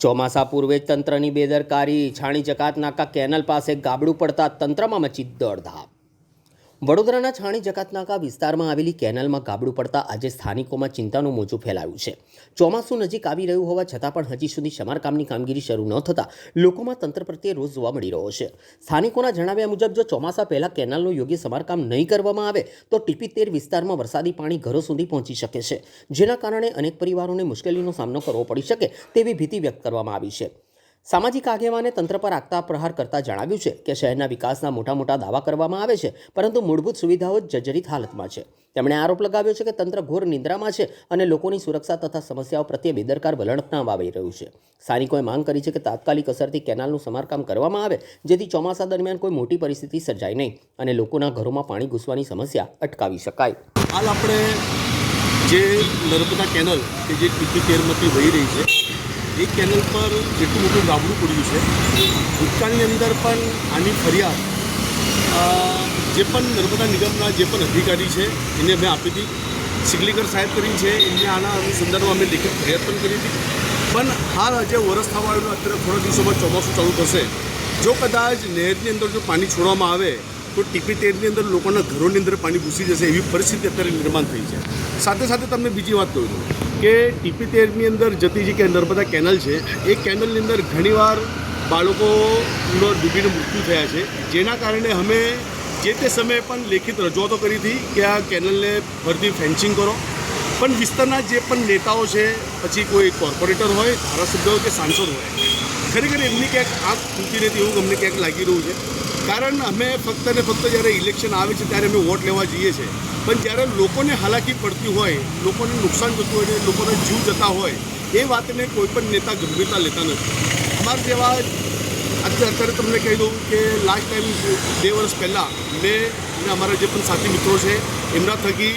ચોમાસા પૂર્વે તંત્રની બેદરકારી, છાણી જકાત નાકા કેનલ પાસે ગાબડું પડતા તંત્રમાં મચી દોડધામ। વડોદરાના છાણી જકાતનાકા વિસ્તારમાં આવેલી કેનલમાં ગાબડું પડતા આજે સ્થાનિકોમાં ચિંતાનું મોજું ફેલાયું છે। ચોમાસું નજીક આવી રહ્યું હોવા છતાં પણ હજી સુધી સમારકામની કામગીરી શરૂ ન થતાં લોકોમાં તંત્ર પ્રત્યે રોષ જોવા મળી રહ્યો છે। સ્થાનિકોના જણાવ્યા મુજબ જો ચોમાસા પહેલાં કેનાલનું યોગ્ય સમારકામ નહીં કરવામાં આવે તો ટીપી-13 વિસ્તારમાં વરસાદી પાણી ઘરો સુધી પહોંચી શકે છે, જેના કારણે અનેક પરિવારોને મુશ્કેલીનો સામનો કરવો પડી શકે તેવી ભીતિ વ્યક્ત કરવામાં આવી છે। સામાજિક આગેવાને તંત્ર પર આગતા પ્રહાર કરતા જણાવ્યું છે કે શહેરના વિકાસના મોટા દાવા કરવામાં આવે છે, પરંતુ મૂળભૂત સુવિધાઓ જર્જરિત હાલતમાં છે। તેમણે આરોપ લગાવ્યો છે કે તંત્ર ઘોર નિંદ્રામાં છે અને લોકોની સુરક્ષા તથા સમસ્યાઓ પ્રત્યે બેદરકાર વલણ અપનાવાઈ રહ્યું છે। સ્થાનિકોએ માંગ કરી છે કે તાત્કાલિક અસરથી કેનાલનું સમારકામ કરવામાં આવે, જેથી ચોમાસા દરમિયાન કોઈ મોટી પરિસ્થિતિ સર્જાય નહીં અને લોકોના ઘરોમાં પાણી ઘૂસવાની સમસ્યા અટકાવી શકાય। હાલ આપણે જે નર્મદા કેનલ કે જે ટીપી-13માંથી વહી રહી છે, એ કેનલ પર એટલું મોટું ગાબડું પડ્યું છે। ભૂતકાળની અંદર પણ આની ફરિયાદ જે પણ નર્મદા નિગમના જે પણ અધિકારી છે એને અમે આપી હતી। સિગલીકર સાહેબ કરી છે, એમને આના અનુસંધાનમાં અમે લેખિત ફરિયાદ પણ કરી હતી। પણ હાલ જે વરસ થવા આવ્યું, અત્યારે થોડા દિવસોમાં ચોમાસું ચાલુ થશે, જો કદાચ નહેરની અંદર જો પાણી છોડવામાં આવે તો ટીપી-13ની અંદર લોકોના ઘરોની અંદર પાણી ઘૂસી જશે, એવી પરિસ્થિતિ અત્યારે નિર્માણ થઈ છે। સાથે સાથે તમને બીજી વાત કહું છું કે ટીપી-13ની અંદર જતી જે કે નર્મદા કેનલ છે, એ કેનલની અંદર ઘણીવાર બાળકોનો ડૂબીને મૃત્યુ થયા છે, જેના કારણે અમે જે તે સમયે પણ લેખિત રજૂઆતો કરી હતી કે આ કેનલને ફરીથી ફેન્સિંગ કરો। પણ વિસ્તારના જે પણ નેતાઓ છે, પછી કોઈ કોર્પોરેટર હોય, ધારાસભ્ય હોય કે સાંસદ હોય, ખરેખર એમની ક્યાંક આંખ ખૂલતી નથી એવું અમને ક્યાંક લાગી રહ્યું છે। કારણ અમે ફક્ત ને ફક્ત જ્યારે ઇલેક્શન આવે છે ત્યારે અમે વોટ લેવા જઈએ છીએ, પણ જ્યારે લોકોને હાલાકી પડતી હોય, લોકોને નુકસાન થતું હોય, લોકોને જીવ જતા હોય, એ વાતને કોઈ પણ નેતા ગંભીરતા લેતા નથી। અમારા જેવા અત્યારે તમને કહી દઉં કે લાસ્ટ ટાઈમ 2 વર્ષ પહેલાં મેં અને અમારા જે પણ સાથી મિત્રો છે એમના થકી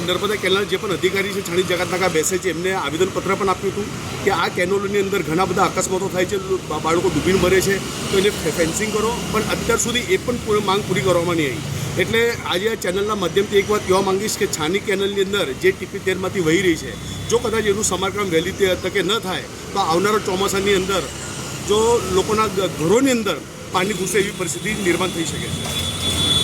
નર્મદા કેનાલ જે પણ અધિકારી છે, છાણી જકાતનાકા બેસે છે, એમને આવેદનપત્ર પણ આપ્યું હતું કે આ કેનલોની અંદર ઘણા બધા અકસ્માતો થાય છે, બાળકો ડૂબીને મરે છે, તો એને ફેન્સિંગ કરો। પણ અત્યાર સુધી એ પણ માંગ પૂરી કરવામાં નહીં આવી। એટલે આજે આ ચેનલના માધ્યમથી એક વાત કહેવા માંગીશ કે છાણી કેનલની અંદર જે ટીપી-13માંથી વહી રહી છે, જો કદાચ એનું સમારકામ વહેલી તકે ન થાય તો આવનારા ચોમાસાની અંદર જો લોકોના ઘરોની અંદર પાણી ઘૂસે એવી પરિસ્થિતિ નિર્માણ થઈ શકે છે।